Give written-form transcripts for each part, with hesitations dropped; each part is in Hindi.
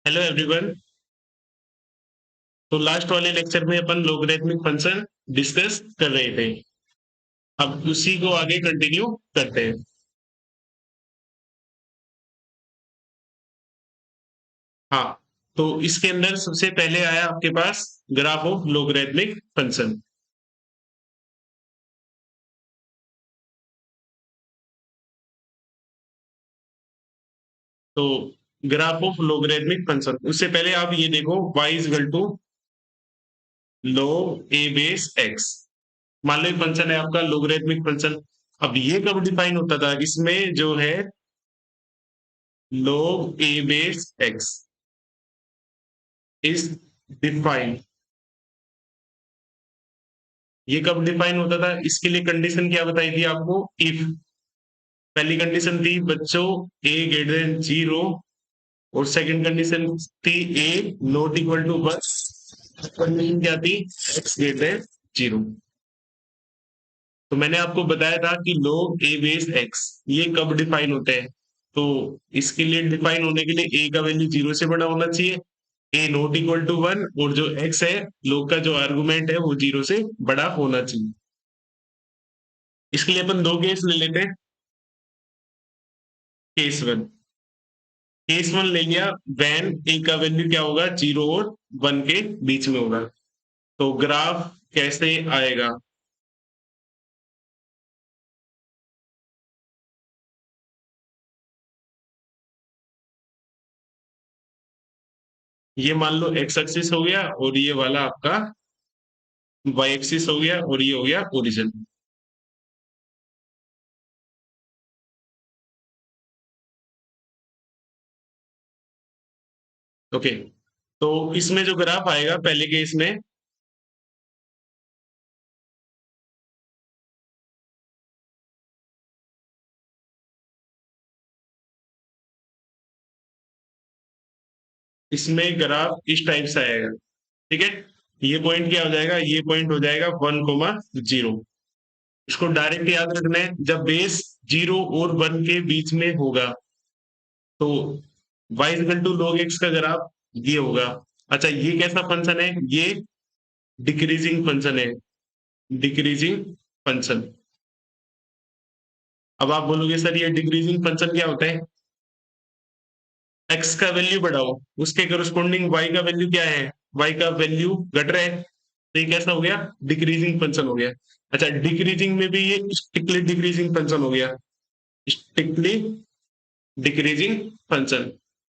Hello everyone. तो लास्ट वाले लेक्चर में अपन लोगरिथमिक फंक्शन डिस्कस कर रहे थे। अब उसी को आगे कंटिन्यू करते हैं। हाँ, तो इसके अंदर सबसे पहले आया आपके पास ग्राफ ऑफ लोगरिथमिक फंक्शन। तो ग्राफ ऑफ लोगरिथमिक फंक्शन, उससे पहले आप ये देखो y is equal to log a base x। मान लो फंक्शन है आपका लोगरिथमिक फंक्शन। अब ये कब डिफाइन होता था? इसमें जो है log a base x is defined. ये कब डिफाइन होता था? इसके लिए कंडीशन क्या बताई थी आपको? इफ पहली कंडीशन थी बच्चों ए ग्रेटर देन जीरो, और सेकंड कंडीशन थी A not equal to one. Condition क्या थी? X greater than zero. तो मैंने आपको बताया था कि लोग ए बेस एक्स ये कब डिफाइन होते हैं। तो इसके लिए डिफाइन होने के लिए ए का वैल्यू जीरो से बड़ा होना चाहिए, ए नॉट इक्वल टू वन, और जो एक्स है लोग का जो आर्गुमेंट है वो जीरो से बड़ा होना चाहिए। इसके लिए अपन दो केस ले लेते हैं। केस वन, केस वन ले लिया वैन ए का वैल्यू क्या होगा? जीरो और वन के बीच में होगा। तो ग्राफ कैसे आएगा? ये मान लो एक्स एक्सिस हो गया, और ये वाला आपका वाई एक्सिस हो गया, और ये हो गया ओरिजिन। ओके, तो इसमें जो ग्राफ आएगा पहले केस में, इसमें ग्राफ इस टाइप से आएगा। ठीक है, ये पॉइंट क्या हो जाएगा? ये पॉइंट हो जाएगा वन कोमा जीरो। इसको डायरेक्ट याद रखना है, जब बेस जीरो और वन के बीच में होगा तो y equal to log x का ग्राफ ये होगा। अच्छा, ये कैसा फंक्शन है? ये डिक्रीजिंग फंक्शन है, डिक्रीजिंग फंक्शन। अब आप बोलोगे सर ये डिक्रीजिंग फंक्शन क्या होता है? x का वैल्यू बढ़ाओ, उसके करस्पॉन्डिंग y का वैल्यू क्या है? y का वैल्यू घट रहा है, तो ये कैसा हो गया? डिक्रीजिंग फंक्शन हो गया। अच्छा, डिक्रीजिंग में भी ये स्ट्रिक्टली डिक्रीजिंग फंक्शन हो गया, स्ट्रिक्टली डिक्रीजिंग फंक्शन,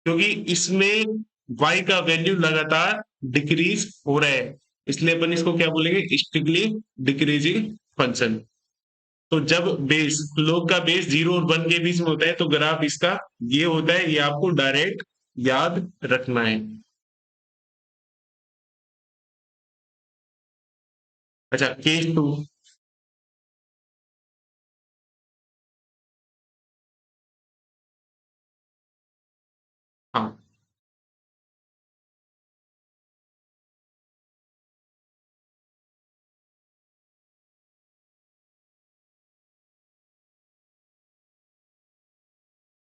क्योंकि इसमें y का वैल्यू लगातार डिक्रीज हो रहा है, इसलिए अपन इसको क्या बोलेंगे? Strictly decreasing function. तो जब बेस लोग का बेस जीरो और वन के बीच में होता है तो ग्राफ इसका ये होता है, ये आपको डायरेक्ट याद रखना है। अच्छा, केस टू। हाँ,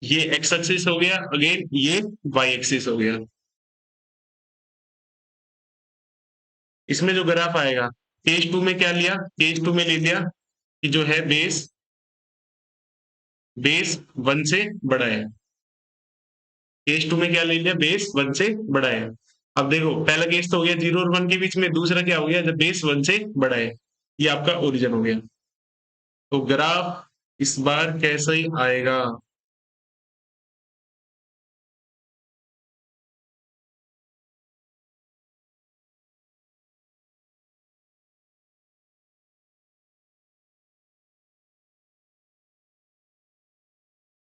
ये एक्स एक्सिस हो गया, अगेन ये वाई एक्सिस हो गया। इसमें जो ग्राफ आएगा, केस टू में क्या लिया? केस टू में ले लिया कि जो है बेस बेस वन से बड़ा है। केस टू में क्या ले लिया? बेस वन से बड़ा है। अब देखो, पहला केस तो हो गया जीरो और वन के बीच में, दूसरा क्या हो गया? जब बेस वन से बड़ा है, ये आपका ओरिजिन हो गया। तो ग्राफ इस बार कैसे ही आएगा?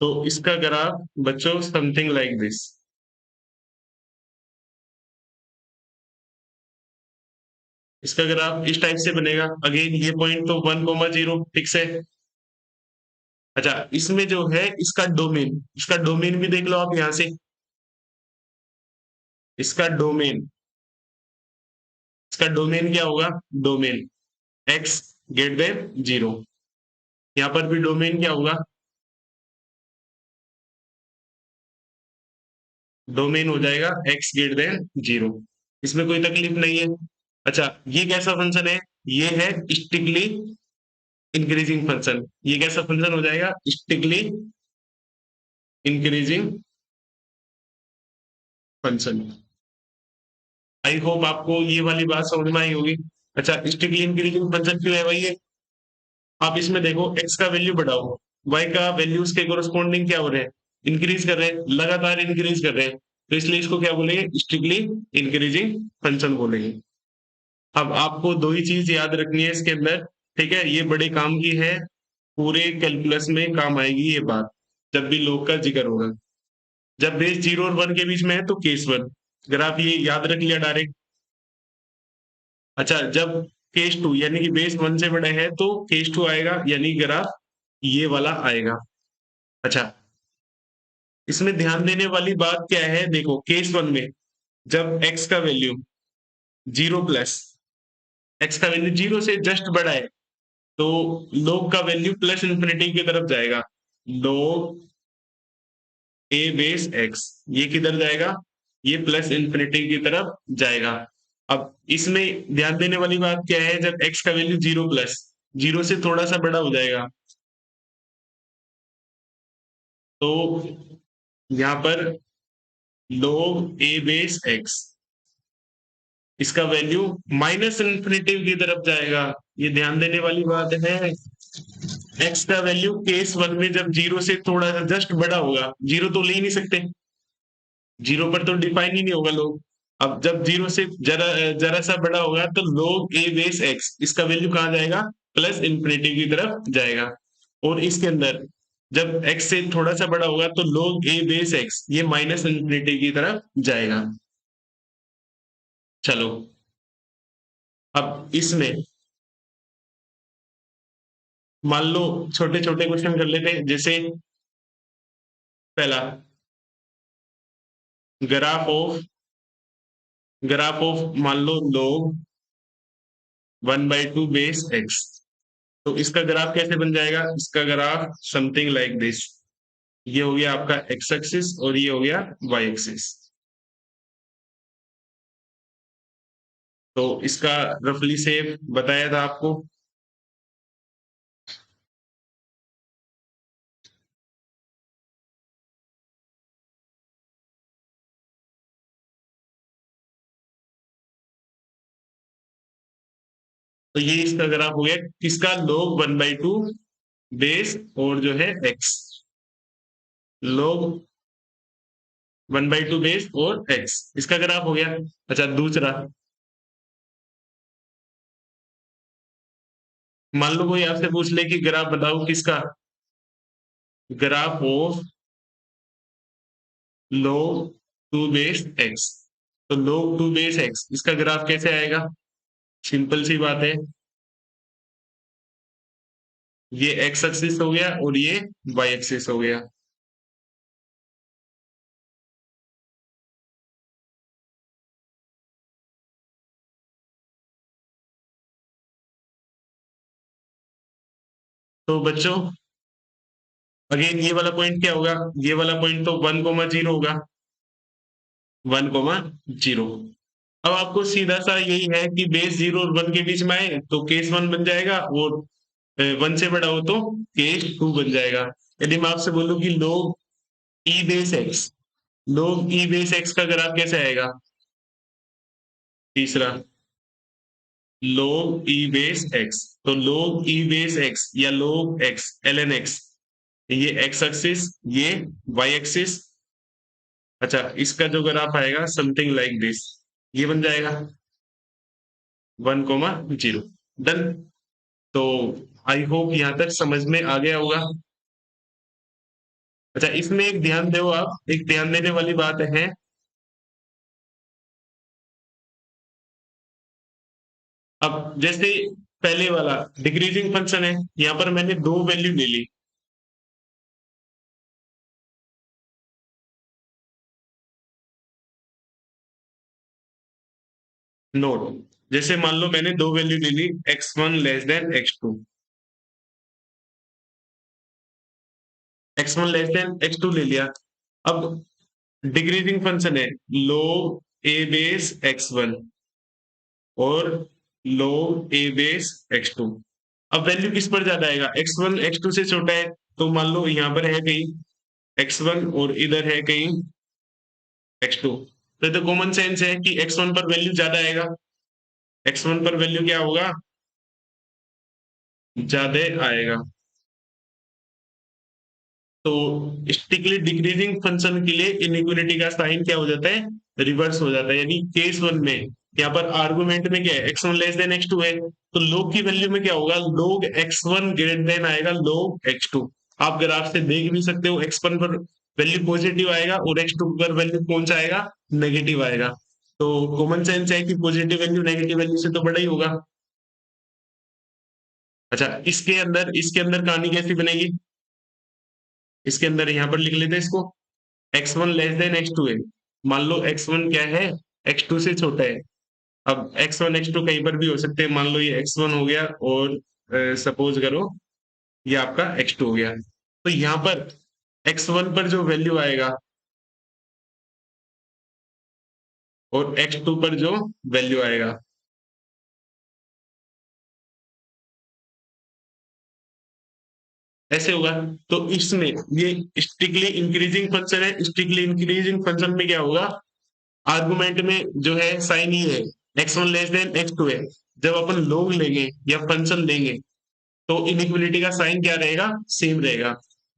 तो इसका ग्राफ बच्चों समथिंग लाइक दिस। इसका ग्राफ इस टाइप से बनेगा, अगेन ये पॉइंट तो वन कोमा जीरो फिक्स है। अच्छा, इसमें जो है इसका डोमेन भी देख लो आप यहां से। इसका डोमेन इसका डोमेन क्या होगा? Domain x greater than zero. यहाँ पर भी डोमेन क्या होगा? डोमेन हो जाएगा x ग्रेटर देन 0। इसमें कोई तकलीफ नहीं है। अच्छा, ये कैसा फंक्शन है? ये है स्टिकली इंक्रीजिंग फंक्शन। ये कैसा फंक्शन हो जाएगा? स्टिकली इंक्रीजिंग फंक्शन। आई होप आपको ये वाली बात समझ में आई होगी। अच्छा, स्टिकली इंक्रीजिंग फंक्शन क्यों है भाई ये? आप इसमें देखो, x का वैल्यू बढ़ाओ, y का वैल्यू उसके कोरस्पॉन्डिंग क्या हो रहे हैं? इंक्रीज कर रहे हैं, लगातार इंक्रीज कर रहे हैं, तो इसलिए इसको क्या बोलेंगे? स्ट्रिक्टली इंक्रीजिंग फंक्शन बोलेंगे। अब आपको दो ही चीज याद रखनी है इसके अंदर, ठीक है? ये बड़े काम की है, पूरे कैलकुलस में काम आएगी ये बात, जब भी लोग का जिक्र होगा। जब बेस 0 और 1 के बीच में है तो केस 1, अगर आप ये याद रख लिया डायरेक्ट। अच्छा, जब केस 2 यानी कि बेस 1 से बड़ा है तो केस 2 आएगा, यानी ग्राफ ये वाला आएगा। अच्छा, इसमें ध्यान देने वाली बात क्या है? देखो, केस 1 में जब x का वैल्यू 0 प्लस, x का वैल्यू 0 से जस्ट बड़ा है, तो log का वैल्यू प्लस इंफिनिटी की तरफ जाएगा। log a बेस x, ये किधर जाएगा? ये प्लस इंफिनिटी की तरफ जाएगा। अब इसमें ध्यान देने वाली बात क्या है? जब x का वैल्यू 0 प्लस, 0 से थोड़ा सा बड़ा हो जाएगा, तो यहाँ पर log a बेस x, इसका वैल्यू माइनस इंफिनिटी की तरफ जाएगा। ये ध्यान देने वाली बात है। x का वैल्यू केस 1 में जब 0 से थोड़ा सा जस्ट बड़ा होगा, 0 तो ले ही नहीं सकते, 0 पर तो डिफाइन ही नहीं होगा लोग। अब जब 0 से जरा जरा सा बड़ा होगा तो log a बेस x, इसका वैल्यू कहाँ जाएगा? प्लस इंफिनिटी की तरफ जाएगा। और इसके अंदर जब x से थोड़ा सा बड़ा होगा तो log a बेस x, ये माइनस इंफिनिटी की तरफ जाएगा। चलो, अब इसमें मान लो छोटे छोटे क्वेश्चन कर लेते हैं। जैसे पहला, ग्राफ ऑफ मान लो log 1/2 बेस x, तो इसका ग्राफ कैसे बन जाएगा? इसका ग्राफ समथिंग लाइक दिस। ये हो गया आपका x एक्सिस और ये हो गया y एक्सिस। तो इसका रफली शेप बताया था आपको। तो ये इसका ग्राफ हो गया किसका? log 1/2 बेस और जो है x, log 1/2 बेस और x, इसका ग्राफ हो गया। अच्छा, दूसरा, मान लो कोई आपसे पूछ ले कि ग्राफ बताओ किसका? Graph of log 2 base x, तो log 2 बेस x, इसका ग्राफ कैसे आएगा? सिंपल सी बात है, ये x एक्सिस हो गया और ये y एक्सिस हो गया। तो बच्चों, अगेन ये वाला पॉइंट क्या होगा? ये वाला पॉइंट तो 1,0 होगा, 1,0। अब आपको सीधा सा यही है कि बेस 0 और 1 के बीच में आए तो केस 1 बन जाएगा, और 1 से बड़ा हो तो केस 2 बन जाएगा। यदि मैं आपसे बोलूं कि लोग ई बेस एक्स का ग्राफ कैसे आएगा? तीसरा, लोग ई बेस एक्स, तो लोग ई बेस एक्स या लोग एक्स ln एक्स, ये एक्स एक्सिस, ये वाई एक्सिस। अच्छा, इसका जो ग्राफ आएगा समथिंग लाइक दिस, ये बन जाएगा 1,0। डन। तो आई होप यहां तक समझ में आ गया होगा। अच्छा, इसमें एक ध्यान दो आप, एक ध्यान देने वाली बात है। अब जैसे पहले वाला डिक्रीजिंग फंक्शन है, यहां पर मैंने दो वैल्यू ले ली। नोट, जैसे मान लो मैंने दो वैल्यू ले ली, x1 less then x2, x1 less then x2 ले लिया। अब डिक्रीजिंग फंक्शन है log a बेस x1 और log a बेस x2। अब वैल्यू किस पर ज्यादा आएगा, x1 x2 से छोटा है, तो मान लो यहाँ पर है कहीं x1 और इधर है कहीं x2, तो कॉमन सेंस है कि x1 पर वैल्यू ज्यादा आएगा, x1 पर वैल्यू क्या होगा, ज्यादा आएगा। तो स्टिकली डिक्रीजिंग फंक्शन के लिए इनइक्वालिटी का साइन क्या हो जाता है, रिवर्स हो जाता है। यानी केस वन में यहाँ पर आर्गुमेंट में क्या है, x1 लेस देन x2 है, तो लोग की वैल्यू में क्या होगा, लोग x1 ग्रेटर देन आएगा लोग x2। आप ग्राफ से देख भी सकते हो, x1 पर वैल्यू पॉजिटिव आएगा और x2 पर वैल्यू कौन सा आएगा, नेगेटिव आएगा। तो कॉमन सेंस है कि पॉजिटिव वैल्यू नेगेटिव वैल्यू से तो बड़ा ही होगा। अच्छा, इसके अंदर कहानी कैसी बनेगी, इसके अंदर यहां पर लिख लेते हैं इसको, x1 लेस देन x2 है, मान लो x1 क्या है, x2 से छोटा है। अब x1 x2 कहीं पर भी हो सकते हैं, मान लो ये x1 हो गया और सपोज करो ये आपका x2 हो गया, तो यहाँ पर x1 पर जो वैल्यू आएगा और x2 पर जो वैल्यू आएगा, ऐसे होगा। तो इसमें ये स्ट्रिक्टली इंक्रीजिंग फंक्शन है, स्ट्रिक्टली इंक्रीजिंग फंक्शन में क्या होगा, आर्गुमेंट में जो है साइन ही है, x1 लेस देन x2 है। जब अपन लोग लेंगे या फंक्शन लेंगे तो इनइक्वलिटी का साइन क्या रहेगा, सेम रहेगा।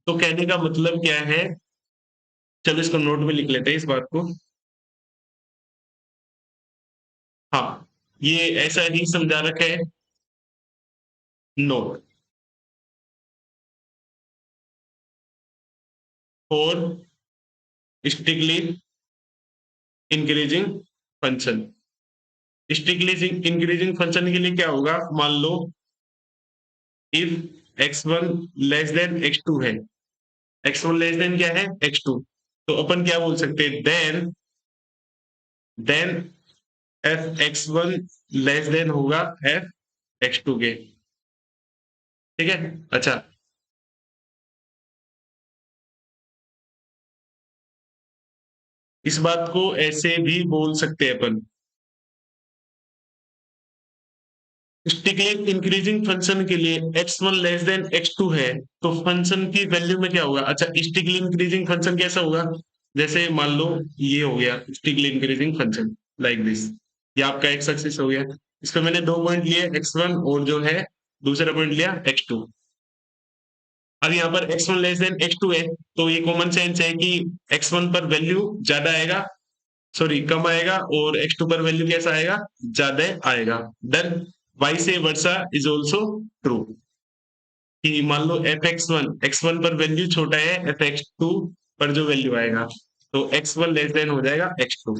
तो कहने का मतलब क्या है, चलो इसको नोट में लिख लेते हैं इस बात को। हाँ, ये ऐसा ही समझा रखा है, note for strictly increasing function. Strictly increasing function के लिए क्या होगा, मान लो if x1 less then x2 है, x1 लेस देन क्या है, x2, तो अपन क्या बोल सकते हैं, then F x1 less than होगा एफ x2 के। ठीक है। अच्छा, इस बात को ऐसे भी बोल सकते हैं अपन, स्टिकली इंक्रीजिंग फंक्शन के लिए x1 लेस देन x2 है, तो फंक्शन की वैल्यू में क्या होगा। अच्छा, स्टिकली इंक्रीजिंग फंक्शन कैसा होगा, जैसे मान लो ये हो गया स्टिकली इंक्रीजिंग फंक्शन लाइक दिस, ये आपका एक्स एक्सिस हो गया, इसका मैंने दो पॉइंट लिए x1 और जो है दूसरा पॉइंट लिया x2। अब यहाँ पर x1 लेस देन x2 है, तो ये कॉमन सेंस है कि x1 पर वैल्यू ज्यादा आएगा, सॉरी कम आएगा, और x2 पर वैल्यू कैसा आएगा, ज्यादा आएगा। देन वाई से वर्सा इज ऑल्सो ट्रू, कि मान लो एफ एक्स वन पर वैल्यू छोटा है एफ एक्स टू पर जो वैल्यू आएगा, तो x1 लेस देन हो जाएगा x2।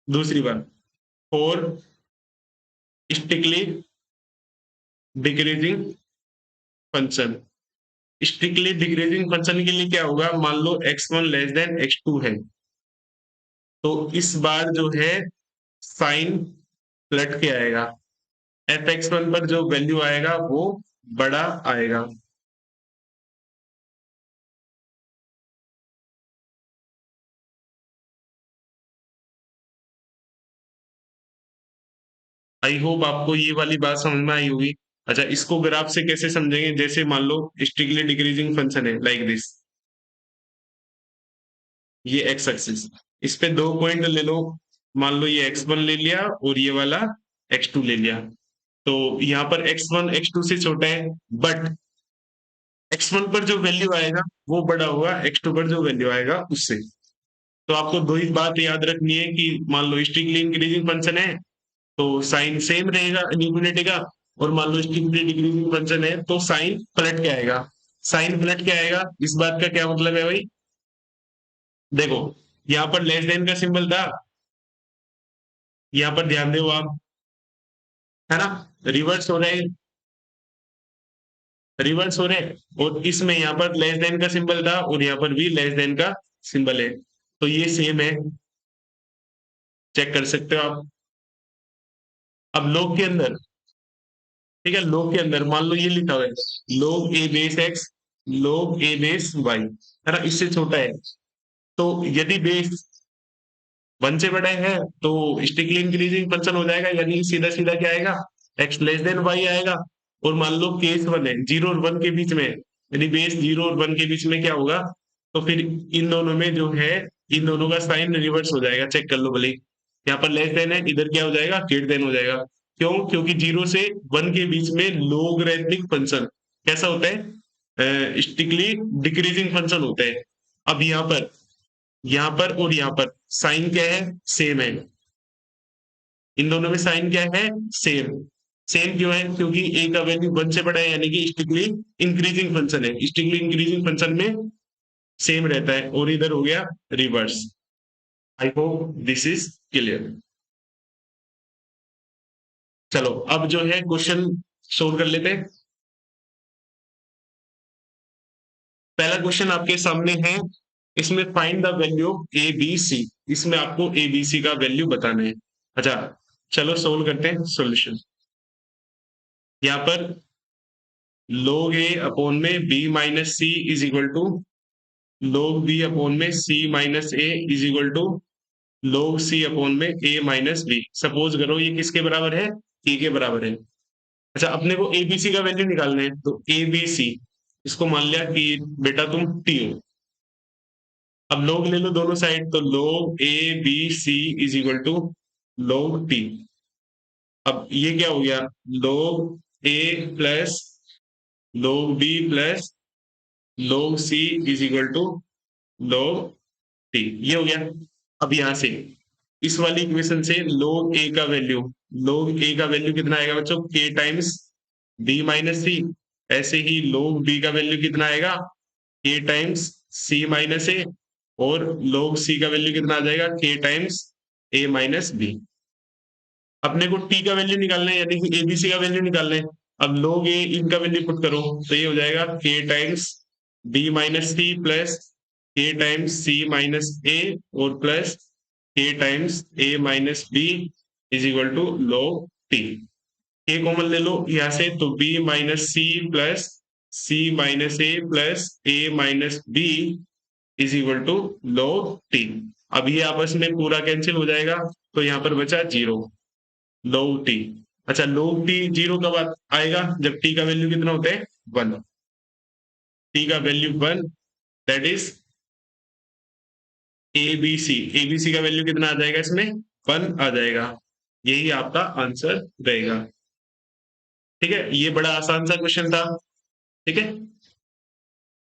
दूसरी बात, four strictly decreasing function. Strictly decreasing function के लिए क्या होगा, मान लो x1 लेस देन x2 है, तो इस बार जो है साइन पलट के आएगा, एफ x1 पर जो वैल्यू आएगा वो बड़ा आएगा। आई होप आपको ये वाली बात समझ में आई होगी। अच्छा, इसको ग्राफ से कैसे समझेंगे, जैसे मान लो स्ट्रिक्टली डिक्रीजिंग फंक्शन है लाइक दिस, ये एक्स एक्सिस, इस पे दो पॉइंट ले लो, मान लो ये x1 ले लिया और ये वाला x2 ले लिया, तो यहाँ पर x1 x2 से छोटा है, बट x1 पर जो वैल्यू आएगा वो बड़ा होगा x2 पर जो वैल्यू आएगा उससे। तो आपको दो ही बात याद रखनी है कि मान लो स्ट्रिक्टली इंक्रीजिंग फंक्शन है तो साइन सेम रहेगा इनइक्वालिटी का, और मान लो स्ट्रिक्टली डिक्रीजिंग फंक्शन है तो साइन पलट के आएगा। साइन पलट के आएगा इस बात का क्या मतलब है भाई, देखो यहाँ पर लेस देन का सिंबल था, यहाँ पर ध्यान दो आप, है ना, रिवर्स हो रहे, रिवर्स हो रहे, और इसमें यहाँ पर लेस देन का सिंबल था और यहाँ पर भी लेस देन का सिंबल है, तो ये सेम है, चेक कर सकते हो आप। अब लोग के अंदर, ठीक है, लोग के अंदर मान लो ये लिखा हुआ है लोग ए बेस एक्स, लोग ए बेस वाई, है ना, इससे छोटा है, तो यदि बेस 1 से बड़ा है तो स्ट्रिक्टली इंक्रीजिंग फंक्शन हो जाएगा, यानी सीधा सीधा क्या आएगा, x लेस देन y आएगा। और मान लो केस 1 है, 0 और 1 के बीच में, यदि बेस 0 और 1 के बीच में क्या होगा, तो फिर इन दोनों में जो है, इन दोनों का साइन रिवर्स हो जाएगा, चेक कर लो भले। यहाँ पर लेस देन है, इधर क्या हो जाएगा, ग्रेटर देन हो जाएगा। क्यों? क्योंकि 0 से 1 के बीच में लोगरिथमिक फंक्शन कैसा होता है, स्ट्रिक्टली डिक्रीजिंग फंक्शन होता है। अब यहाँ पर और यहाँ पर साइन क्या है, सेम है। इन दोनों में साइन क्या है, सेम। सेम क्यों है? क्योंकि ए का वैल्यू 1 से बड़ा है, यानी कि स्ट्रिक्टली इंक्रीजिंग फंक्शन है। स्ट्रिक्टली इंक्रीजिंग फंक्शन में सेम रहता है, और इधर हो गया reverse. I hope this is clear. चलो अब जो है क्वेश्चन सोल्व कर लेते हैं। पहला क्वेश्चन आपके सामने है, इसमें find the value A B C. इसमें आपको ए बी सी का वैल्यू बताना है। अच्छा, चलो सोल्व करते हैं। सॉल्यूशन यहाँ पर log a अपॉन में b minus C is equal to log b upon में c minus a is equal to log c upon में a माइनस b। सपोज करो ये किसके बराबर है, a के बराबर है। अच्छा, अपने को ए बी सी का वैल्यू निकालना है, तो ए बी सी, इसको मान लिया कि बेटा तुम टी हो। अब log ले लो दोनों साइड, तो log a b c is equal to log t। अब ये क्या हो गया, log a plus log b plus log c is equal to log t। ये हो गया। अब यहां से इस वाली इक्वेशन से log a का वैल्यू, log a का वैल्यू कितना आएगा बच्चों, k टाइम्स b माइनस सी। ऐसे ही log b का वैल्यू कितना आएगा, k times c minus a। और log c का वैल्यू कितना आ जाएगा, k times a minus b। अपने को t का वैल्यू निकालना है, यानी कि abc का वैल्यू निकालना है। अब log a इनका वैल्यू पुट करो, तो ये हो जाएगा k times b minus C plus k times c minus a और plus k times a minus b is equal to log t। k common ले लो यहाँ से, तो b minus C plus c minus a plus a minus b is equal to log t। अब ये आपस में पूरा कैंसिल हो जाएगा, तो यहाँ पर बचा 0, log t। अच्छा, log t 0 कब आएगा, जब t का वैल्यू कितना होता है, 1। t का value 1, that is ABC. ABC का वैल्यू कितना आ जाएगा, इसमें 1 आ जाएगा। यही आपका आंसर रहेगा। ठीक है, ये बड़ा आसान सा क्वेश्चन था। ठीक है,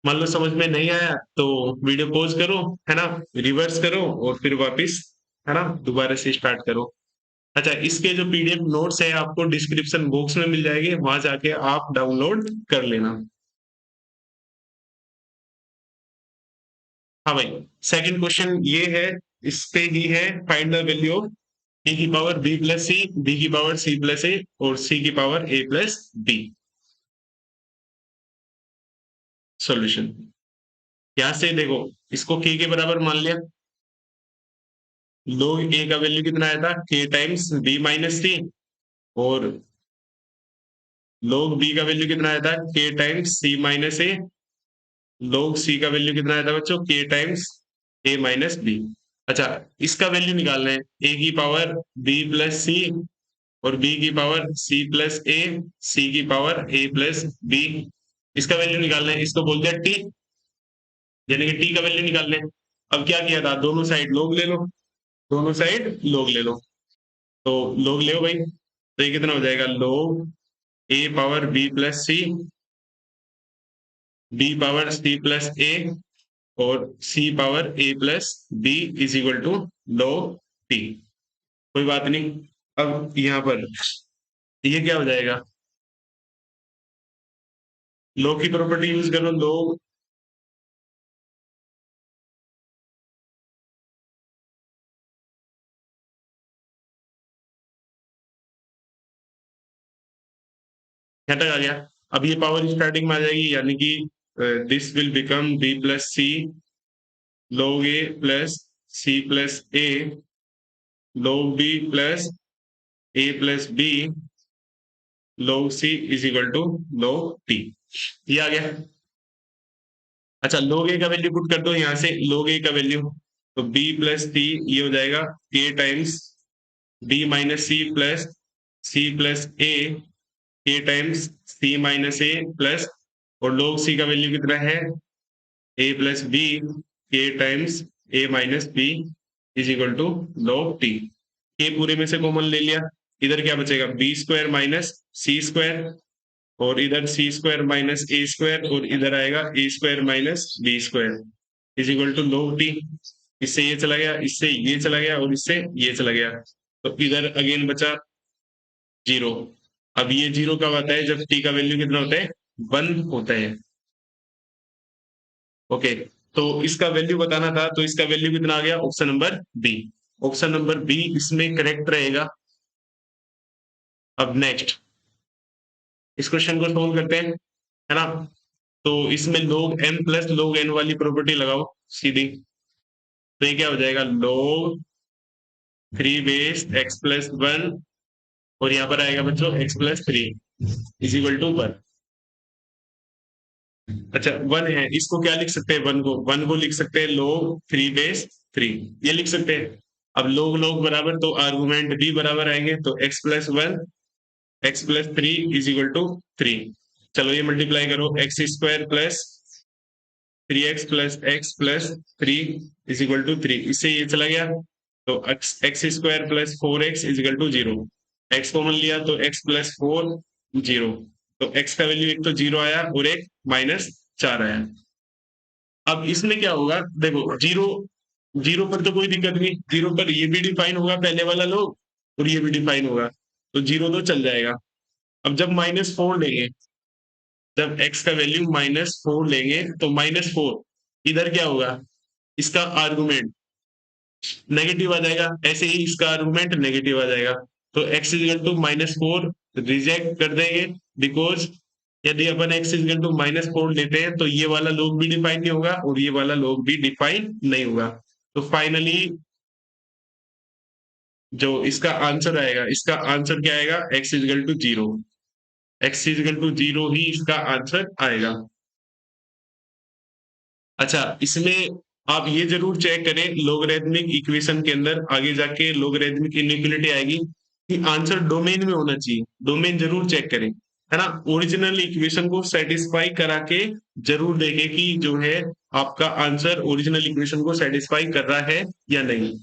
मान लो समझ में नहीं आया तो वीडियो पॉज करो, है ना, रिवर्स करो और फिर वापस, है ना, दोबारा से स्टार्ट करो। अच्छा, इसके जो पीडीएफ नोट्स है आपको डिस्क्रिप्शन बॉक्स में मिल जाएंगे, वहां जाके आप डाउनलोड कर लेना। हाँ भाई, सेकंड क्वेश्चन ये है, इस पे ही है, फाइंड द वैल्यू ऑफ ए की power B plus C, B की पावर सी प्लस ए और सी की power A plus B. Solution यहां से देखो, इसको के बराबर मान लिया। log ए का वैल्यू कितना आया था, के टाइम्स बी माइनस सी। और log बी का वैल्यू कितना आया था, के टाइम्स सी माइनस ए। log सी का वैल्यू कितना आया था बच्चों, के टाइम्स ए माइनस बी। अच्छा, इसका वैल्यू निकालना है, ए की पावर बी प्लस सी और बी की पावर सी प्लस ए, सी की पावर ए प्लस बी। इसका वैल्यू निकालना है, इसको बोलते हैं टी, यानी कि टी का वैल्यू निकालना है। अब क्या किया था, दोनों साइड लोग ले लो, दोनों साइड लोग ले लो। तो लोग ले भाई, तो ये कितना हो जाएगा, log A power B plus C, B power C plus A और C power A plus B is equal to log T. कोई बात नहीं। अब यहाँ पर ये क्या हो जाएगा, log की प्रॉपर्टी यूज करो, log यहाँ तक आ गया। अब ये पावर स्टार्टिंग में आ जाएगी, यानी कि this will become B plus C log A plus C plus A log B plus A plus B log C is equal to log T. ये आ गया। अच्छा log a का वैल्यू पुट कर दो यहाँ से, log a का वैल्यू, तो b प्लस सी ये हो जाएगा k times b minus C plus c plus a, k times c minus a plus, और log c का वैल्यू कितना है a plus b, k times a minus b is equal to log t। k पूरे में से कॉमन ले लिया, इधर क्या बचेगा b square minus C square, और इधर C square minus A square, और इधर आएगा A square minus B square is equal to log t। इससे ये चला गया, इससे ये चला गया, और इससे ये चला गया, तो इधर अगेन बचा जीरो। अब ये जीरो कब आता है, जब t का वैल्यू कितना होता है 1 होता है। ओके, तो इसका वैल्यू बताना था, तो इसका वैल्यू कितना आ गया, option number B. Option number B इसमें करेक्ट रहेगा। अब नेक्स्ट इस क्वेश्चन को सोल्व करते हैं, है ना। तो इसमें log m plus log n वाली प्रॉपर्टी लगाओ सीधी, तो ये क्या हो जाएगा log 3 बेस x प्लस 1, और यहाँ पर आएगा बच्चों x plus 3 is equal to 1। अच्छा 1 है, इसको क्या लिख सकते हैं, 1 को लिख सकते हैं log 3 बेस 3, ये लिख सकते हैं। अब log log बराबर, तो आर्गुमेंट भी बराबर आएंगे, तो x plus 1 x plus 3 is equal to 3। चलो ये मल्टीप्लाई करो, X square plus 3x plus X plus 3 is equal to 3, इससे ये चला गया, तो X square plus 4x is equal to 0। X common लिया तो x प्लस 4 0, तो x का वैल्यू एक तो 0 आया और एक माइनस 4 आया। अब इसमें क्या होगा, देखो जीरो, जीरो पर तो कोई दिक्कत नहीं, जीरो पर ये भी डिफाइन होगा पहले वाला लोग, और ये भी डिफाइन होगा, तो जीरो तो चल जाएगा। अब जब -4 लेंगे, जब x का वैल्यू -4 लेंगे, तो -4 इधर क्या होगा, इसका आर्गुमेंट नेगेटिव आ जाएगा, ऐसे ही इसका आर्गुमेंट नेगेटिव आ जाएगा, तो x इज टू -4 रिजेक्ट कर देंगे, बिकॉज यदि अपन x इज टू -4 लेते हैं तो ये वाला लोग भी डिफाइन नहीं होगा और ये वाला लोग भी डिफाइन नहीं होगा। तो फाइनली जो इसका आंसर आएगा, इसका आंसर क्या आएगा, x is to 0, x is to 0 ही इसका आंसर आएगा। अच्छा इसमें आप ये जरूर चेक करें, लोगरिथमिक इक्वेशन के अंदर आगे जाके लोगरिथमिक इनइक्वालिटी आएगी कि आंसर डोमेन में होना चाहिए, डोमेन जरूर चेक करें, है ना। ओरिजिनल इक्वेशन को सेटिस्फाई करा के जरूर देखें कि जो है आपका आंसर ओरिजिनल इक्वेशन को सेटिस्फाई कर रहा है या नहीं।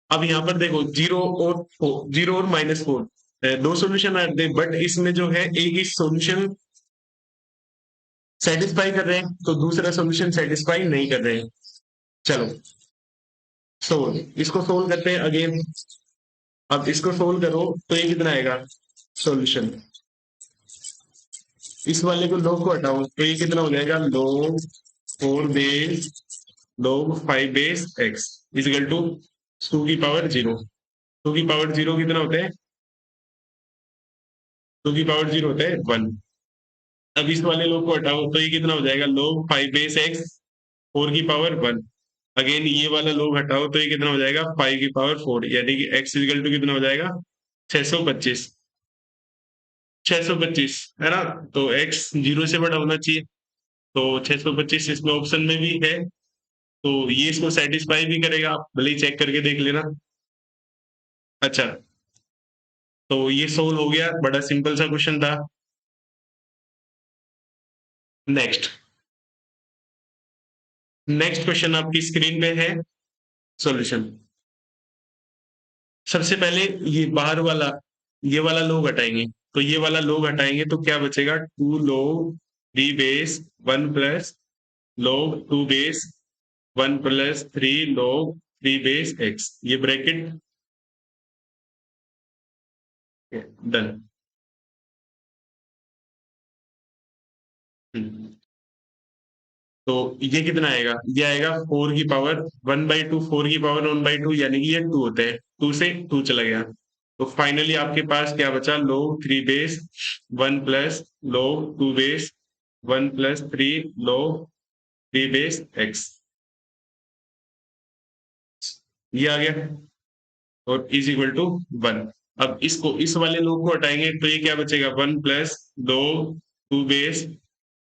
अब यहाँ पर देखो जीरो और -4 दो सोल्यूशन आ रहे, बट इसमें जो है एक ही सोल्यूशन सेटिस्फाई कर रहे हैं, तो दूसरा सोल्यूशन सेटिस्फाई नहीं कर रहे हैं। चलो सोल्व, इसको सोल्व करते हैं अगेन। अब इसको सोल्व करो तो ये कितना आएगा सॉल्यूशन, इस वाले को log को हटाओ तो ये कितना हो जाएगा log 4 base log 5 base x is equal to 2 की पावर 0। 2 की पावर 0 कितना होता है, 2 की पावर 0 होता है 1। अब इस वाले log को हटाओ तो ये कितना हो जाएगा log 5 बेस x 4 की पावर 1। अगेन ये वाला log हटाओ तो ये कितना हो जाएगा 5 की पावर 4, यानी कि x इज इक्वल टू कितना हो जाएगा 625। 625 है ना, तो x 0 से बड़ा होना चाहिए, तो 625 इसमें ऑप्शन में भी है, तो ये इसको सेटिस्फाई भी करेगा, आप भले ही चेक करके देख लेना। अच्छा तो ये सोल्व हो गया, बड़ा सिंपल सा क्वेश्चन था। नेक्स्ट नेक्स्ट क्वेश्चन आपकी स्क्रीन पे है सॉल्यूशन। सबसे पहले ये बाहर वाला, ये वाला लोग हटाएंगे, तो ये वाला लोग हटाएंगे तो क्या बचेगा 2 log 3 base 1 plus log 2 base 1 plus 3 log 3 base x, ये ब्रैकेट डन। तो ये कितना आएगा, ये आएगा 4 की पावर 1/2, 4 की पावर 1/2 यानी कि ये 2 होता है, 2 से 2 चला गया, तो फाइनली आपके पास क्या बचा log 3 base 1 plus log 2 base 1 plus 3 log 3 base x, ये आ गया, और इज इक्वल टू 1। अब इसको इस वाले लोग को हटाएंगे तो ये क्या बचेगा 1 plus log 2 base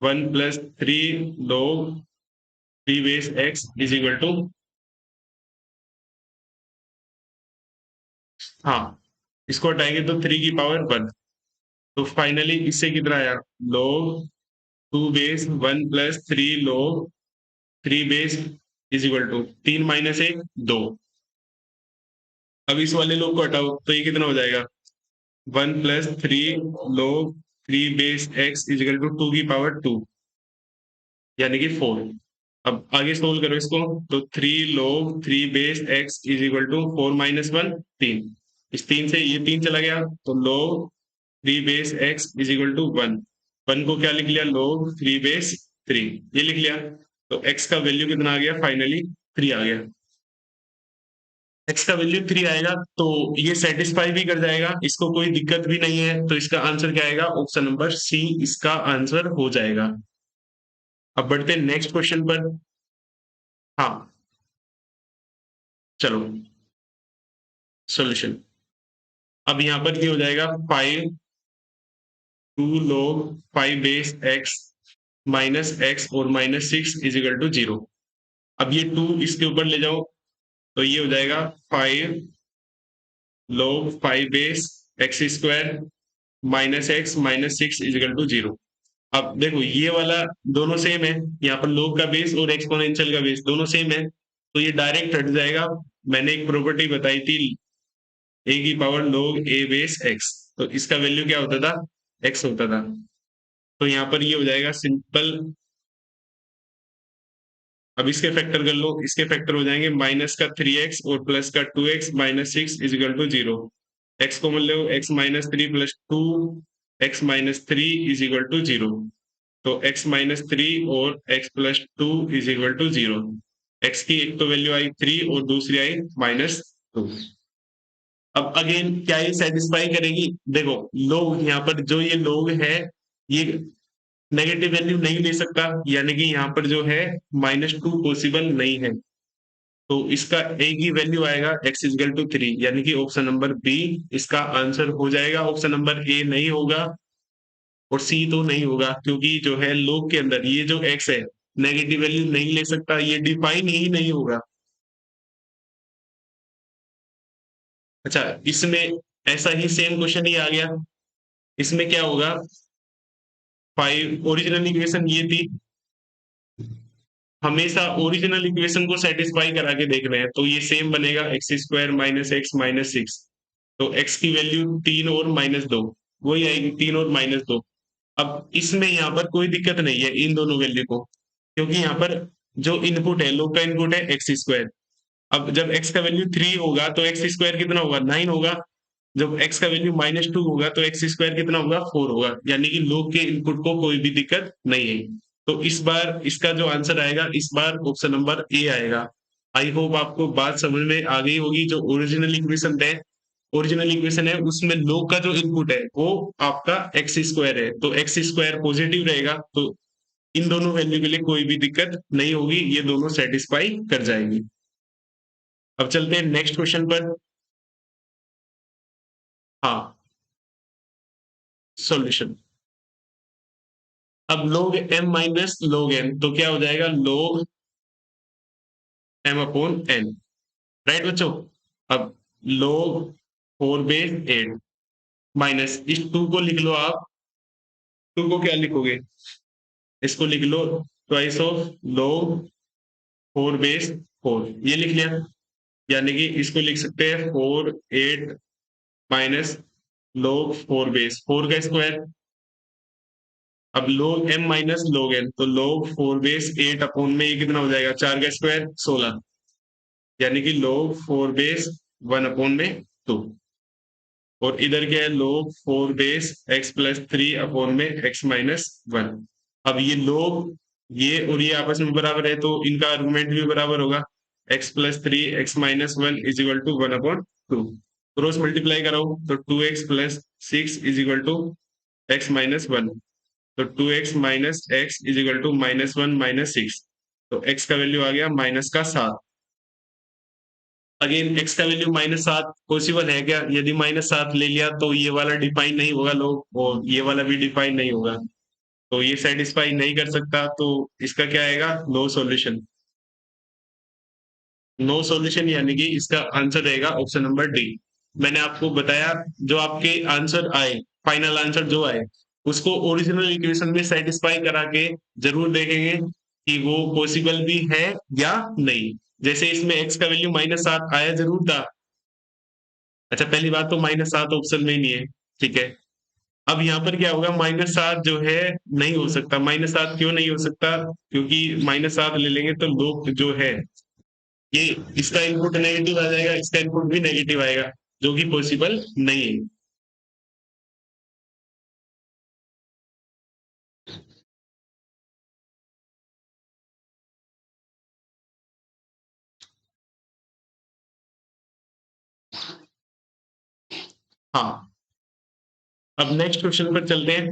1 plus 3 log 3 base x is equal to, हाँ इसको हटाएंगे तो 3 की पावर 1। तो फाइनली इससे कितना आया, log 2 base 1 plus 3 log 3 base is equal to 3 minus 1 2। अब इस वाले लोग को हटाओ तो ये कितना हो जाएगा, 1 plus 3 log 3 base x is equal to 2 की पावर 2 यानी कि 4। अब आगे सोल्व करो इसको, तो 3 log 3 base x is equal to 4 minus 1 3। इस 3 से ये 3 चला गया तो log 3 base x is equal to 1। 1 को क्या लिख लिया, log 3 बेस 3 ये लिख लिया। तो x का वैल्यू कितना आ गया, फाइनली 3 आ गया। x का वैल्यू 3 आएगा तो ये सेटिस्फाई भी कर जाएगा, इसको कोई दिक्कत भी नहीं है। तो इसका आंसर क्या आएगा, ऑप्शन नंबर सी इसका आंसर हो जाएगा। अब बढ़ते हैं नेक्स्ट क्वेश्चन पर। हाँ चलो सॉल्यूशन। अब यहाँ पर क्या हो जाएगा, 5 2 log 5 base x minus x और माइनस 6 इज इक्वल टू 0। अब ये 2 इसके ऊपर ले जाओ तो ये हो जाएगा 5 log 5 base x square minus x minus 6 is equal to 0। अब देखो ये वाला दोनों सेम है, यहाँ पर log का बेस और एक्सपोनेंशियल का बेस दोनों सेम है, तो ये डायरेक्ट हट जाएगा। मैंने एक प्रॉपर्टी बताई थी a की power log a base x, तो इसका वैल्यू क्या होता था, x होता था। तो यहाँ पर ये हो जाएगा सिंपल। अब इसके फैक्टर कर लो, इसके फैक्टर हो जाएंगे माइनस का 3x और प्लस का 2x minus 6 is equal to 0। x को मान लो x minus 3 plus 2 x minus 3 is equal to 0। तो x माइनस 3 और x plus 2 is equal to 0। x की एक तो वैल्यू आई 3 और दूसरी आई माइनस 2। अब अगेन क्या ये सेटिस्फाई करेगी, देखो लोग यहाँ पर जो ये लोग है ये नेगेटिव वैल्यू नहीं ले सकता, यानी कि यहाँ पर जो है -2 पॉसिबल नहीं है। तो इसका a की वैल्यू आएगा x इजकल टू 3, यानी कि ऑप्शन नंबर बी इसका आंसर हो जाएगा। ऑप्शन नंबर ए नहीं होगा और सी तो नहीं होगा, क्योंकि जो है लोग के अंदर ये जो x है नेगेटिव वैल्यू नहीं ले सकता, ये डिफाइन ही नहीं होगा। अच्छा इसमें ऐसा ही सेम क्वेश्चन ही आ गया, इसमें क्या होगा, 5 ओरिजिनल इक्वेशन ये थी, हमेशा ओरिजिनल इक्वेशन को सेटिस्फाई करा के देख रहे हैं, तो ये सेम बनेगा x square minus x minus 6। तो x की वैल्यू 3 और -2 वही आएगी, 3 और -2। अब इसमें यहाँ पर कोई दिक्कत नहीं है इन दोनों वैल्यू को, क्योंकि यहाँ पर जो इनपुट है लोग का इनपुट है एक्स स्क्वायर। अब जब x का वैल्यू 3 होगा तो एक्स स्क्वायर कितना होगा, 9 होगा। जब x का वैल्यू -2 होगा तो एक्स स्क्वायर कितना होगा, 4 होगा। यानी कि लोग के इनपुट को कोई भी दिक्कत नहीं है। तो इस बार इसका जो आंसर आएगा इस बार ऑप्शन नंबर ए आएगा। आई होप आपको बात समझ में आ गई होगी। जो ओरिजिनल इक्वेशन है, ओरिजिनल इक्वेशन है उसमें लोग का जो इनपुट है वो आपका एक्स स्क्वायर है, तो एक्स स्क्वायर पॉजिटिव रहेगा, तो इन दोनों वैल्यू के लिए कोई भी दिक्कत नहीं होगी, ये दोनों सेटिस्फाई कर जाएंगी। अब चलते हैं नेक्स्ट क्वेश्चन पर। हाँ सॉल्यूशन। अब log m minus log n तो क्या हो जाएगा, log m upon n, right बच्चों। अब log 4 बेस 8 माइनस इस 2 को लिख लो आप, 2 को क्या लिखोगे, इसको लिख लो ट्वाइस ऑफ log 4 बेस 4 ये लिख लिया। यानी कि इसको लिख सकते हैं 4 8 माइनस log 4 बेस 4 का स्क्वायर। अब log m minus log n तो log 4 बेस 8 अपॉन में ये कितना हो जाएगा, 4 का स्क्वायर 16, यानी कि log 4 बेस 1 अपॉन में 2। और इधर क्या है, log 4 base x plus 3 upon में x माइनस 1। अब ये log ये और ये आपस में बराबर है तो इनका आर्गुमेंट भी बराबर होगा, x plus 3 x minus 1 is equal to 1 upon 2। Cross multiply कराओ तो 2x plus 6 is equal to x minus 1। तो 2x minus x is equal to -1 -6। तो x का वैल्यू आ गया माइनस का 7। अगेन x का वैल्यू -7 पॉसिबल है क्या, यदि -7 ले लिया तो ये वाला डिफाइन नहीं होगा लोग, और ये वाला भी डिफाइन नहीं होगा, तो ये सेटिस्फाई नहीं कर सकता, तो इसका क्या आएगा, नो सॉल्यूशन। नो सॉल्यूशन, यानी कि इसका आंसर रहेगा ऑप्शन नंबर डी। मैंने आपको बताया, जो आपके आंसर आए, फाइनल आंसर जो आए, उसको ओरिजिनल इक्वेशन में सेटिस्फाई करा के जरूर देखेंगे कि वो पॉसिबल भी है या नहीं। जैसे इसमें x का वैल्यू -7 आया जरूर था। अच्छा, पहली बात तो -7 ऑप्शन में ही नहीं है, ठीक है। अब यहाँ पर क्या होगा, -7 जो है नहीं हो सकता। -7 क्यों नहीं हो सकता? क्योंकि -7 ले लेंगे तो लोग जो है, ये इसका इनपुट नेगेटिव आ जाएगा, इसका इनपुट भी नेगेटिव आएगा, जो कि पॉसिबल नहीं है। हाँ, अब नेक्स्ट क्वेश्चन पर चलते हैं।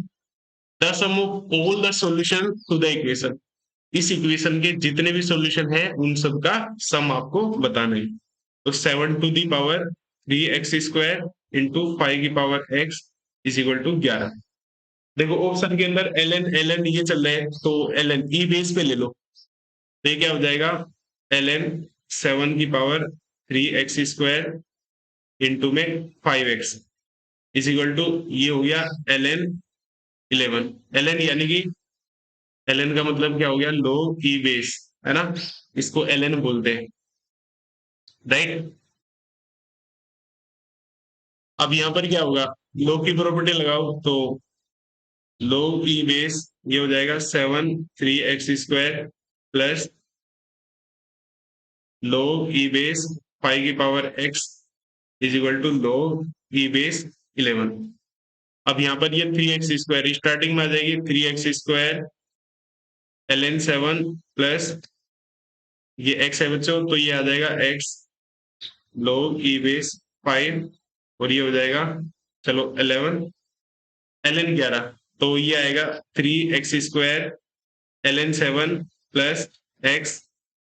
The sum of all the solution to the equation. इस इक्वेशन के जितने भी सॉल्यूशन है उन सब का सम आपको बताना है। तो 7 to the power 3x² into 5 की power x is equal to 11। देखो ऑप्शन के अंदर ln ये चल रहा है, तो ln ई बेस पे ले लो, तो ये क्या हो जाएगा, ln 7 की पावर 3x² इंटू में 5x इज इक्वल टू, ये हो गया ln 11। ln यानी कि ln का मतलब क्या हो गया, लो ई बेस, है ना, इसको ln बोलते हैं, राइट। अब यहाँ पर क्या होगा, लो की प्रॉपर्टी लगाओ, तो लो ई बेस ये हो जाएगा 7 3x² plus low E base 5 की power x is equal to log E base 11। अब यहाँ पर ये 3x² स्टार्टिंग में आ जाएगी, 3x² ln 7 प्लस ये x है बच्चों, तो ये आ जाएगा x log ई बेस 5, और ये हो जाएगा, चलो 11 ln 11, तो ये आएगा 3x² ln 7 plus x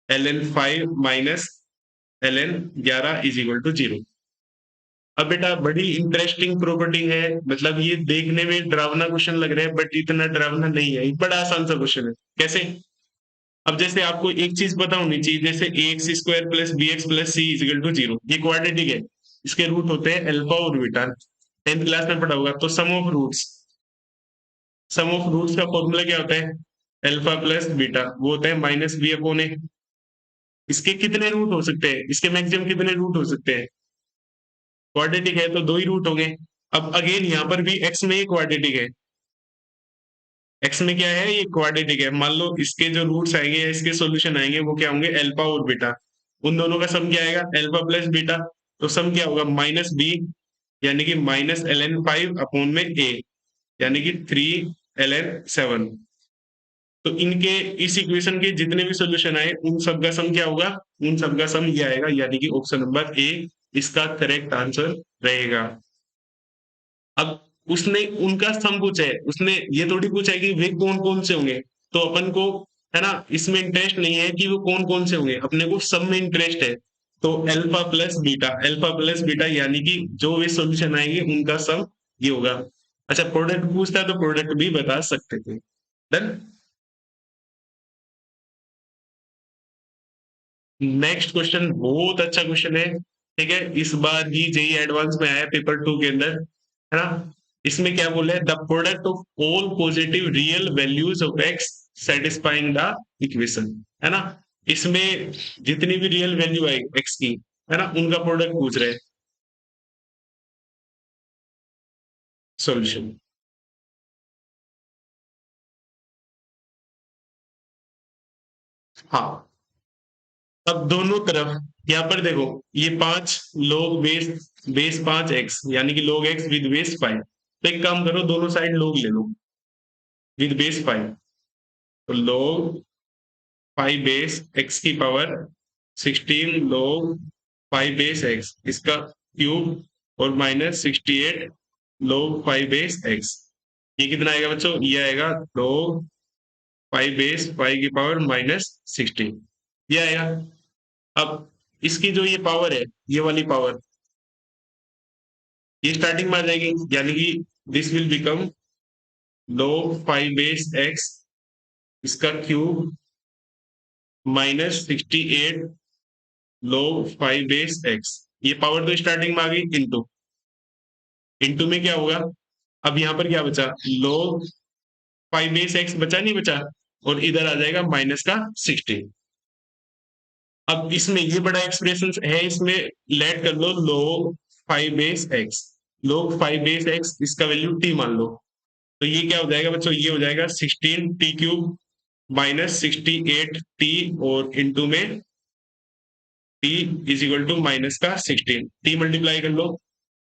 ln 5 minus ln 11 is equal to 0। अब बेटा बड़ी इंटरेस्टिंग प्रॉपर्टी है, मतलब ये देखने में डरावना क्वेश्चन लग रहा है, बट इतना डरावना नहीं है, बड़ा आसान सा क्वेश्चन है। कैसे? अब जैसे आपको एक चीज पता होनी चाहिए, जैसे ax² plus bx plus c is equal to 0, ये क्वाड्रेटिक है, इसके रूट होते हैं अल्फा और बीटा, 10th क्लास में पढ़ा होगा। तो सम ऑफ रूट्स का फॉर्मूला क्या होता है, अल्फा प्लस बीटा, वो होता है -b/a। इसके कितने रूट हो सकते हैं, इसके मैक्सिमम कितने रूट हो सकते हैं? क्वाड्रेटिक है तो दो ही रूट होंगे। अब अगेन यहाँ पर भी x में ही क्वाड्रेटिक है, x में क्या है, ये क्वाड्रेटिक है। मान लो इसके जो रूट्स आएंगे या इसके सॉल्यूशन आएंगे वो क्या होंगे, अल्फा और बीटा, उन दोनों का सम क्या आएगा, अल्फा प्लस बीटा, तो सम क्या होगा, -b, यानी कि -ln 5/a, यानी कि 3ln 7। तो इनके इस इक्वेशन के जितने भी सॉल्यूशन आए उन सब का सम क्या होगा, उन सब का सम ये आएगा, यानी कि ऑप्शन नंबर ए इसका करेक्ट आंसर रहेगा। अब उसने उनका सम पूछा है, उसने ये थोड़ी पूछा है कि वे कौन कौन से होंगे, तो अपन को, है ना, इसमें इंटरेस्ट नहीं है कि वो कौन कौन से होंगे, अपने को सब में इंटरेस्ट है। तो अल्फा प्लस बीटा यानी कि जो वे सॉल्यूशन आएंगे उनका सम ये होगा। अच्छा, प्रोडक्ट पूछता है तो प्रोडक्ट भी बता सकते थे। डन। नेक्स्ट क्वेश्चन बहुत अच्छा क्वेश्चन है, ठीक है, इस बार ही जेई एडवांस में आया पेपर 2 के अंदर, है ना। इसमें क्या बोला है, the product of all positive real values of x satisfying the equation, है ना। इसमें जितनी भी रियल वैल्यू आई एक्स की, है ना, उनका प्रोडक्ट पूछ रहे हैं। सॉल्यूशन। हाँ, अब दोनों तरफ यहाँ पर देखो, ये 5 log बेस 5x, यानी कि log x विद बेस 5, तो एक काम करो, दोनों साइड log ले लो विद बेस 5, तो log 5 बेस x की पावर 16 log 5 बेस x इसका क्यूब, और -68 log 5 बेस x, ये कितना आएगा बच्चों, ये आएगा log 5 बेस 5 की पावर -16, ये आएगा। अब इसकी जो ये पावर है, ये वाली पावर, ये स्टार्टिंग में आ जाएगी, यानी कि this will become log 5 base x इसका क्यूब -68 log 5 बेस x, ये पावर तो स्टार्टिंग में आ गई, इंटू इंटू में क्या होगा, अब यहाँ पर क्या बचा, log 5 बेस x बचा, नहीं बचा, और इधर आ जाएगा माइनस का 16। अब इसमें ये बड़ा एक्सप्रेशन है, इसमें लेट कर लो log 5 base x, log 5 base x इसका वैल्यू t मान लो, तो ये क्या हो जाएगा बच्चों, ये हो जाएगा 16t³ माइनस 68t, और इंटू में t is equal to minus का 16, t मल्टीप्लाई कर लो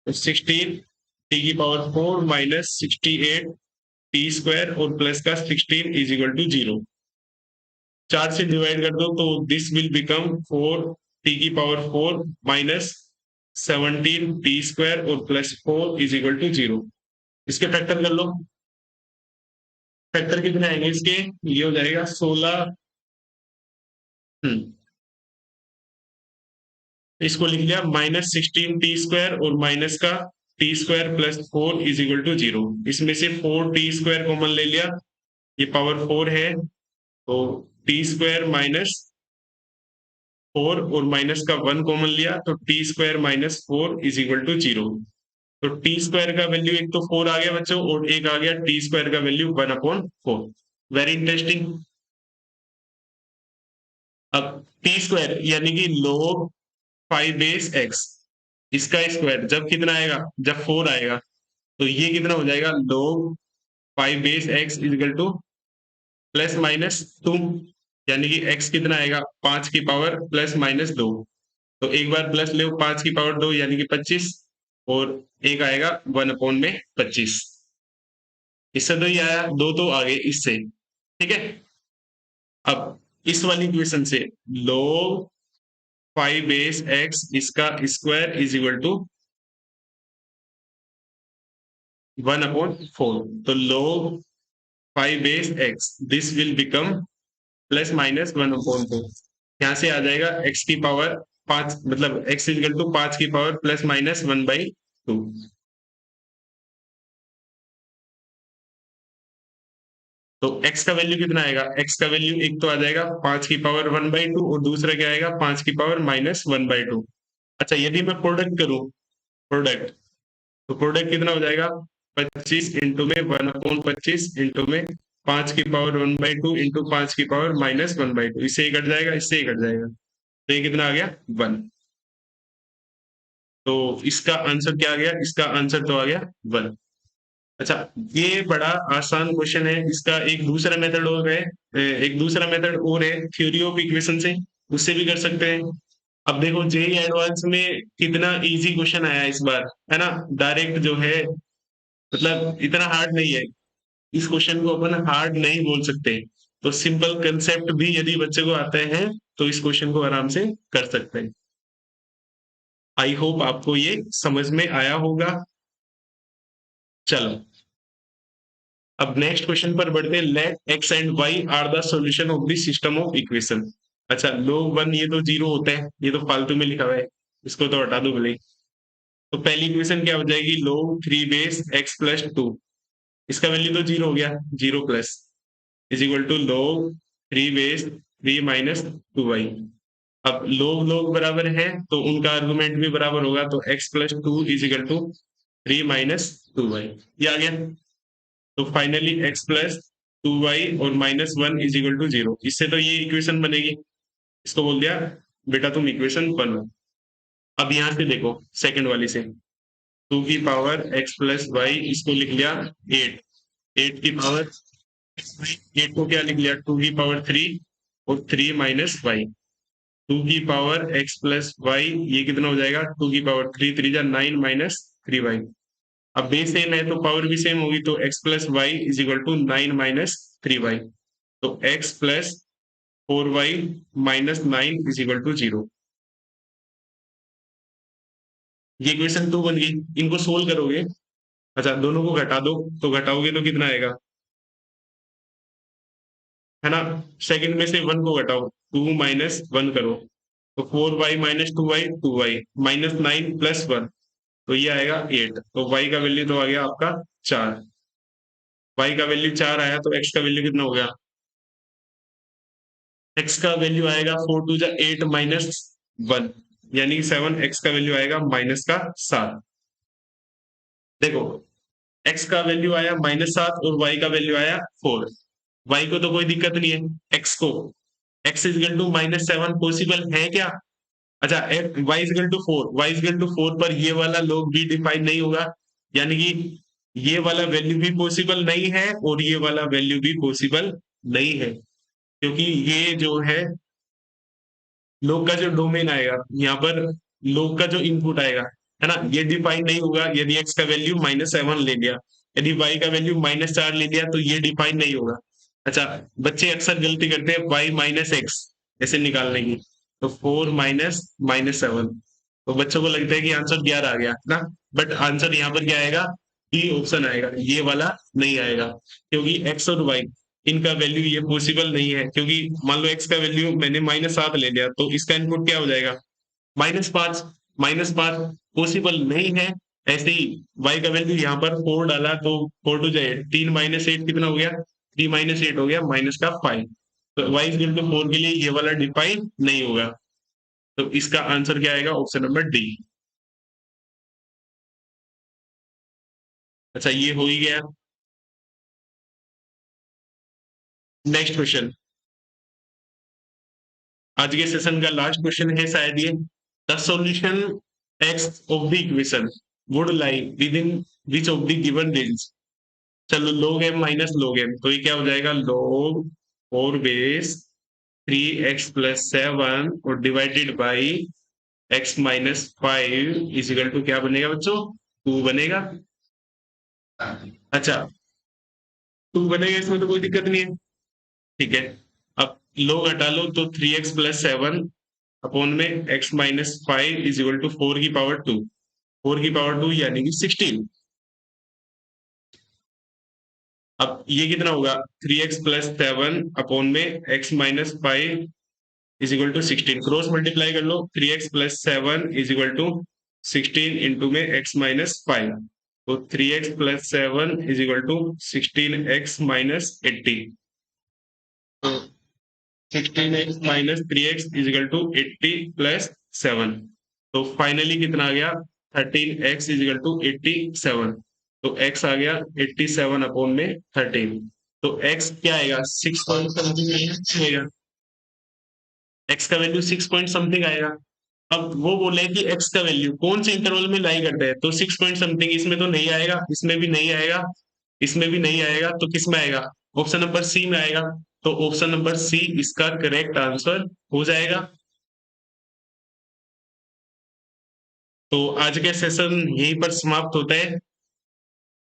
तो 16 t की पावर 4 माइनस 68 टी स्क्वायर और प्लस का 16 इज इक्वल टू 0, 4 से डिवाइड कर दो तो दिस विल बिकम 4 टी की पावर 4 माइनस 17 टी स्क्वायर और प्लस 4 इज इक्वल टू 0। इसके फैक्टर कर लो, फैक्टर कितने आएंगे इसके, ये हो जाएगा 16। इसको लिख लिया माइनस 16 टी स्क्वायर और माइनस का t square plus 4 is equal to 0, इसमें से 4 टी स्क्वायर कॉमन ले लिया, ये पावर 4 है, तो टी स्क्वायर माइनस 4 और माइनस का 1 कॉमन लिया, तो t square minus 4 is equal to 0। तो टी स्क्वायर का वैल्यू एक तो 4 आ गया बच्चों, और एक आ गया टी स्क्वायर का वैल्यू 1/4। Very interesting. अब टी स्क्वायर यानी कि log 5 बेस x, इसका स्क्वायर जब कितना आएगा, जब 4 आएगा, तो ये कितना हो जाएगा, log 5 base x is equal two plus minus 2, यानी कि x कितना आएगा, 5 की पावर प्लस माइनस 2, तो एक बार प्लस ले 5 की पावर 2 यानी कि 25, और एक आएगा 1/25। इससे तो ये आया, दो तो आगे इससे, ठीक है। अब इस वाली इक्वेशन से log 5 बेस x इसका स्क्वायर इज इक्वल टू 1/4, तो log 5 base x this will become plus minus 1/4, यहाँ से आ जाएगा x की पावर 5, मतलब x इज इक्वल टू 5 की पावर प्लस माइनस 1/2। तो x का वैल्यू कितना आएगा, x का वैल्यू एक तो आ जाएगा 5 की पावर 1/2, और दूसरा क्या आएगा 5 की पावर माइनस 1/2। अच्छा, यदि मैं प्रोडक्ट करूं, प्रोडक्ट, तो प्रोडक्ट कितना हो जाएगा, 25 इंटू में 1/25 इंटू में 5 की पावर 1/2 इंटू 5 की पावर माइनस 1/2, इससे ही कट जाएगा, इससे ही कट जाएगा, तो ये कितना आ गया 1। तो इसका आंसर क्या आ गया, इसका आंसर तो आ गया 1। अच्छा, ये बड़ा आसान क्वेश्चन है, इसका एक दूसरा मेथड और है, एक दूसरा मेथड और है थ्योरी ऑफ इक्वेशन से, उससे भी कर सकते हैं। अब देखो जेई एडवांस में कितना इजी क्वेश्चन आया इस बार, है ना, डायरेक्ट जो है, मतलब इतना हार्ड नहीं है, इस क्वेश्चन को अपन हार्ड नहीं बोल सकते, तो सिंपल कंसेप्ट भी यदि बच्चे को आते हैं तो इस क्वेश्चन को आराम से कर सकते हैं। आई होप आपको ये समझ में आया होगा। चलो, अब नेक्स्ट क्वेश्चन पर बढ़ते हैं। Let x and y are the solution of the system of equation. अच्छा, log 1 ये तो 0 होता है, ये तो फालतू में लिखा हुआ है, इसको तो हटा दो भले ही। तो पहली इक्वेशन क्या हो जाएगी, log 3 बेस x प्लस 2, इसका वैल्यू तो 0 हो गया, 0 plus is equal to log 3 base 3 minus 2y। अब log log बराबर है तो उनका आर्गुमेंट भी बराबर होगा, तो x plus 2 is equal to 3 minus 2y, ये आ गया। तो फाइनली x प्लस 2y और माइनस 1 इज इक्वल टू 0, इससे तो ये इक्वेशन बनेगी, इसको बोल दिया बेटा तुम इक्वेशन बनो। अब यहां से देखो सेकंड वाली से, 2 की पावर x प्लस वाई, इसको लिख लिया 8, 8 की पावर 8 को क्या लिख लिया 2 की पावर 3 और 3 माइनस वाई, 2 की पावर x प्लस वाई, ये कितना हो जाएगा 2 की पावर 3 3 जा 9 माइनस 3y। अब बेस सेम है तो पावर भी सेम होगी, तो x plus y is equal to 9 minus 3y, तो x plus 4y minus 9 is equal to 0। ये इक्वेशन 2 बन गई, इनको सोल्व करोगे, अच्छा दोनों को घटा दो, तो घटाओगे तो कितना आएगा, है ना, सेकंड में से 1 को घटाओ, 2 माइनस 1 करो, तो 4y minus 2y 2y minus 9 plus 1, तो ये आएगा 8, तो y का वैल्यू तो आ गया आपका 4, y का वैल्यू 4 आया, तो x का वैल्यू कितना हो गया, x का वैल्यू आएगा 4 2 जा 8 माइनस 1, यानी 7 x का वैल्यू आएगा माइनस का 7। देखो x का वैल्यू आया -7 और y का वैल्यू आया 4। y को तो कोई दिक्कत नहीं है, x को x इजकल टू -7 पॉसिबल है क्या? अच्छा, y is equal to 4, y is equal to 4 पर ये वाला लोग भी डिफाइन नहीं होगा, यानी कि ये वाला वैल्यू भी पॉसिबल नहीं है और ये वाला वैल्यू भी पॉसिबल नहीं है, क्योंकि ये जो है लोग का जो डोमेन आएगा यहाँ पर, लोग का जो इनपुट आएगा है ना, ये डिफाइन नहीं होगा। यदि x का वैल्यू -7 ले लिया, यदि y का वैल्यू -4 ले लिया, तो ये डिफाइन नहीं होगा। अच्छा, बच्चे अक्सर गलती करते हैं y माइनस एक्स ऐसे निकालने की, तो 4 माइनस -7, तो बच्चों को लगता है कि आंसर 11 आ गया ना, बट आंसर यहाँ पर क्या आएगा? डी ऑप्शन आएगा, ये वाला नहीं आएगा, क्योंकि x और y इनका वैल्यू ये पॉसिबल नहीं है। क्योंकि मान लो x का वैल्यू मैंने -7 ले लिया, तो इसका इनपुट क्या हो जाएगा? -5। -5 पॉसिबल नहीं है। ऐसे ही y का वैल्यू यहाँ पर 4 डाला, तो 4 टू जाए 3 माइनस 8 कितना हो गया? 3 माइनस 8 हो गया माइनस का 5। तो y इज टू 4 के लिए ये वाला डिफाइन नहीं होगा, तो इसका आंसर क्या आएगा? Option number D. अच्छा, ये हो ही गया। नेक्स्ट क्वेश्चन, आज के सेशन का लास्ट क्वेश्चन है शायद ये। The solution x of the equation would lie with in which of the given range. चलो, log m minus log m, तो ये क्या हो जाएगा? log 4 बेस 3x+7 और divided by x minus 5 is equal to क्या बनेगा बच्चों? 2 बनेगा। अच्छा, 2 बनेगा, इसमें तो कोई दिक्कत नहीं है, ठीक है। अब लोग हटा लो, तो 3x+7 अपॉन में x minus 5 is equal to 4 की पावर 2, 4 की पावर 2 यानी कि 16। अब ये कितना होगा? 3x+7 अपॉन में x minus 5 is equal to 16, cross multiply कर लो। 3x+7 is equal to 16 into में x माइनस 5, तो 3x+7 is equal to 16x minus 80, तो 16x minus 3x is equal to 80+7, तो फाइनली कितना आ गया? 13x इज इक्वल टू 87, तो x आ गया 87 अपॉन में 13, तो x क्या आएगा? 6 पॉइंट समथिंग आएगा, x का वैल्यू 6 पॉइंट समथिंग आएगा। अब वो बोले कि x का वैल्यू कौन से इंटरवल में लाई करता है, तो 6 पॉइंट समथिंग इसमें तो नहीं आएगा, इसमें भी नहीं आएगा, इसमें भी नहीं आएगा, तो किस में आएगा? ऑप्शन नंबर सी में आएगा, तो ऑप्शन नंबर सी इसका करेक्ट आंसर हो जाएगा। तो आज का सेशन यहीं पर समाप्त होता है।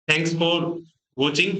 Thanks for watching.